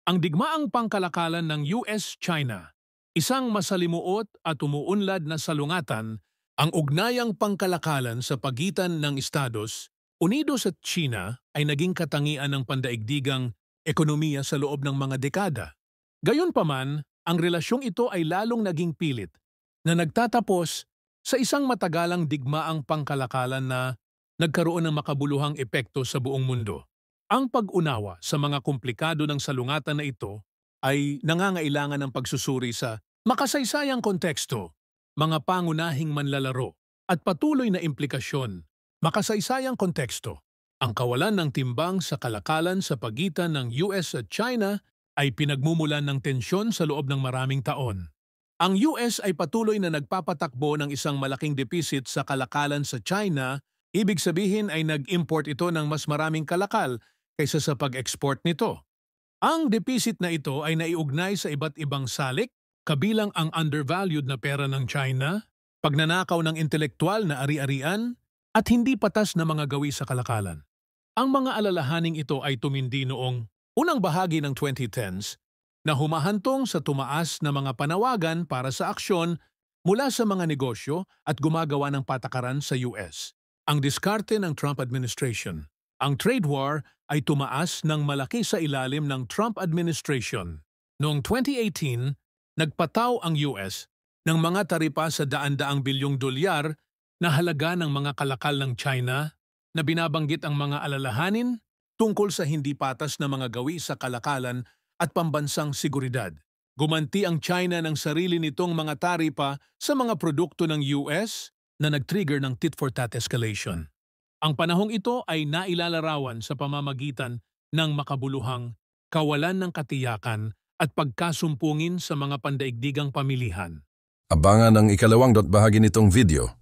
Ang digmaang pangkalakalan ng US-China, isang masalimuot at umuunlad na salungatan, ang ugnayang pangkalakalan sa pagitan ng Estados Unidos at China ay naging katangian ng pandaigdigang ekonomiya sa loob ng mga dekada. Gayunpaman, ang relasyong ito ay lalong naging pilit na nagtatapos sa isang matagalang digmaang pangkalakalan na nagkaroon ng makabuluhang epekto sa buong mundo. Ang pag-unawa sa mga komplikado ng salungatan na ito ay nangangailangan ng pagsusuri sa makasaysayang konteksto, mga pangunahing manlalaro, at patuloy na implikasyon. Makasaysayang konteksto. Ang kawalan ng timbang sa kalakalan sa pagitan ng US at China ay pinagmumulan ng tensyon sa loob ng maraming taon. Ang US ay patuloy na nagpapatakbo ng isang malaking deficit sa kalakalan sa China, ibig sabihin ay nag-import ito ng mas maraming kalakal kaysa sa pag-export nito. Ang deficit na ito ay naiugnay sa iba't ibang salik, kabilang ang undervalued na pera ng China, pagnanakaw ng intelektual na ari-arian, at hindi patas na mga gawi sa kalakalan. Ang mga alalahaning ito ay tumindi noong unang bahagi ng 2010s na humahantong sa tumaas na mga panawagan para sa aksyon mula sa mga negosyo at gumagawa ng patakaran sa US. Ang diskarte ng Trump administration. Ang trade war ay tumaas ng malaki sa ilalim ng Trump administration. Noong 2018, nagpataw ang US ng mga taripa sa daan-daang bilyong dolyar na halaga ng mga kalakal ng China na binabanggit ang mga alalahanin tungkol sa hindi patas na mga gawi sa kalakalan at pambansang seguridad. Gumanti ang China ng sarili nitong mga taripa sa mga produkto ng US na nag-trigger ng tit-for-tat escalation. Ang panahong ito ay nailalarawan sa pamamagitan ng makabuluhang kawalan ng katiyakan at pagkasumpungin sa mga pandaigdigang pamilihan. Abangan ang ikalawang bahagi nitong video.